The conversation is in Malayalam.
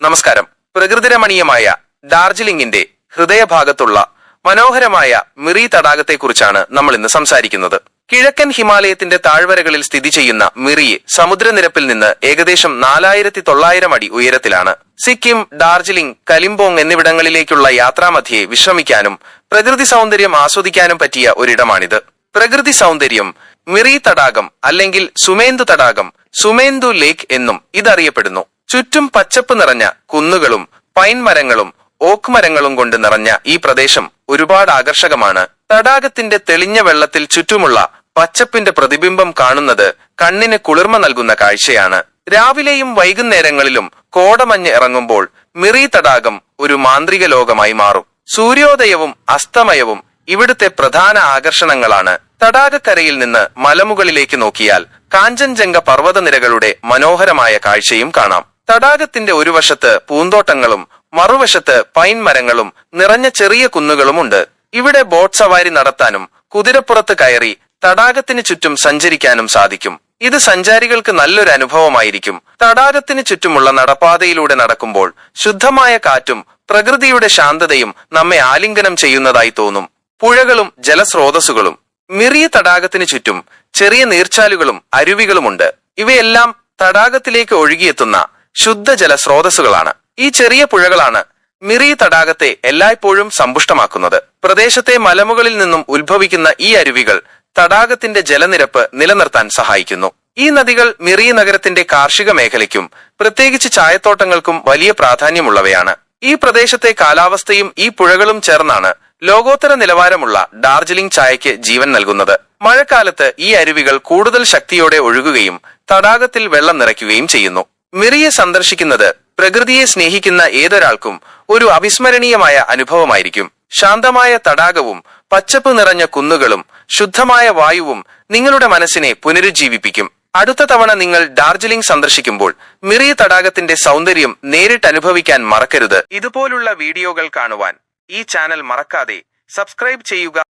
നമസ്കാരം. പ്രകൃതിരമണീയമായ ഡാർജിലിംഗിന്റെ ഹൃദയഭാഗത്തുള്ള മനോഹരമായ മിറി തടാകത്തെക്കുറിച്ചാണ് നമ്മൾ ഇന്ന് സംസാരിക്കുന്നത്. കിഴക്കൻ ഹിമാലയത്തിന്റെ താഴ്വരകളിൽ സ്ഥിതി ചെയ്യുന്ന മിറി സമുദ്രനിരപ്പിൽ നിന്ന് ഏകദേശം 4900 അടി ഉയരത്തിലാണ്. സിക്കിം, ഡാർജിലിംഗ്, കലിംപോങ് എന്നിവിടങ്ങളിലേക്കുള്ള യാത്രാമധ്യേ വിശ്രമിക്കാനും പ്രകൃതി സൗന്ദര്യം ആസ്വദിക്കാനും പറ്റിയ ഒരിടമാണിത്. പ്രകൃതി സൗന്ദര്യം മിറി തടാകം അല്ലെങ്കിൽ സുമേന്ദു തടാകം, സുമേന്ദു ലേക്ക് എന്നും ഇതറിയപ്പെടുന്നു. ചുറ്റും പച്ചപ്പ് നിറഞ്ഞ കുന്നുകളും പൈൻ മരങ്ങളും ഓക്ക് മരങ്ങളും കൊണ്ട് നിറഞ്ഞ ഈ പ്രദേശം ഒരുപാട് ആകർഷകമാണ്. തടാകത്തിന്റെ തെളിഞ്ഞ വെള്ളത്തിൽ ചുറ്റുമുള്ള പച്ചപ്പിന്റെ പ്രതിബിംബം കാണുന്നത് കണ്ണിന് കുളിർമ നൽകുന്ന കാഴ്ചയാണ്. രാവിലെയും വൈകുന്നേരങ്ങളിലും കോടമഞ്ഞ് ഇറങ്ങുമ്പോൾ മിറി തടാകം ഒരു മാന്ത്രിക ലോകമായി മാറും. സൂര്യോദയവും അസ്തമയവും ഇവിടുത്തെ പ്രധാന ആകർഷണങ്ങളാണ്. തടാകക്കരയിൽ നിന്ന് മലമുകളിലേക്ക് നോക്കിയാൽ കാഞ്ചൻജംഗ പർവ്വതനിരകളുടെ മനോഹരമായ കാഴ്ചയും കാണാം. തടാകത്തിന്റെ ഒരു വശത്ത് പൂന്തോട്ടങ്ങളും മറുവശത്ത് പൈൻ മരങ്ങളും നിറഞ്ഞ ചെറിയ കുന്നുകളുമുണ്ട്. ഇവിടെ ബോട്ട് സവാരി നടത്താനും കുതിരപ്പുറത്ത് കയറി തടാകത്തിന് ചുറ്റും സഞ്ചരിക്കാനും സാധിക്കും. ഇത് സഞ്ചാരികൾക്ക് നല്ലൊരു അനുഭവമായിരിക്കും. തടാകത്തിന് ചുറ്റുമുള്ള നടപ്പാതയിലൂടെ നടക്കുമ്പോൾ ശുദ്ധമായ കാറ്റും പ്രകൃതിയുടെ ശാന്തതയും നമ്മെ ആലിംഗനം ചെയ്യുന്നതായി തോന്നും. പുഴകളും ജലസ്രോതസ്സുകളും മിറി തടാകത്തിന് ചുറ്റും ചെറിയ നീർച്ചാലുകളും അരുവികളുമുണ്ട്. ഇവയെല്ലാം തടാകത്തിലേക്ക് ഒഴുകിയെത്തുന്ന ശുദ്ധജല സ്രോതസ്സുകളാണ്. ഈ ചെറിയ പുഴകളാണ് മിറി തടാകത്തെ എല്ലായ്പ്പോഴും സമ്പുഷ്ടമാക്കുന്നത്. പ്രദേശത്തെ മലമുകളിൽ നിന്നും ഉത്ഭവിക്കുന്ന ഈ അരുവികൾ തടാകത്തിന്റെ ജലനിരപ്പ് നിലനിർത്താൻ സഹായിക്കുന്നു. ഈ നദികൾ മിറി നഗരത്തിന്റെ കാർഷിക മേഖലയ്ക്കും പ്രത്യേകിച്ച് ചായത്തോട്ടങ്ങൾക്കും വലിയ പ്രാധാന്യമുള്ളവയാണ്. ഈ പ്രദേശത്തെ കാലാവസ്ഥയും ഈ പുഴകളും ചേർന്നാണ് ലോകോത്തര നിലവാരമുള്ള ഡാർജിലിംഗ് ചായയ്ക്ക് ജീവൻ നൽകുന്നത്. മഴക്കാലത്ത് ഈ അരുവികൾ കൂടുതൽ ശക്തിയോടെ ഒഴുകുകയും തടാകത്തിൽ വെള്ളം നിറയ്ക്കുകയും ചെയ്യുന്നു. മിറിയെ സന്ദർശിക്കുന്നത് പ്രകൃതിയെ സ്നേഹിക്കുന്ന ഏതൊരാൾക്കും ഒരു അവിസ്മരണീയമായ അനുഭവമായിരിക്കും. ശാന്തമായ തടാകവും പച്ചപ്പ് നിറഞ്ഞ കുന്നുകളും ശുദ്ധമായ വായുവും നിങ്ങളുടെ മനസ്സിനെ പുനരുജ്ജീവിപ്പിക്കും. അടുത്ത തവണ നിങ്ങൾ ഡാർജിലിംഗ് സന്ദർശിക്കുമ്പോൾ മിറി തടാകത്തിന്റെ സൗന്ദര്യം നേരിട്ട് അനുഭവിക്കാൻ മറക്കരുത്. ഇതുപോലുള്ള വീഡിയോകൾ കാണുവാൻ ഈ ചാനൽ മറക്കാതെ സബ്സ്ക്രൈബ് ചെയ്യുക.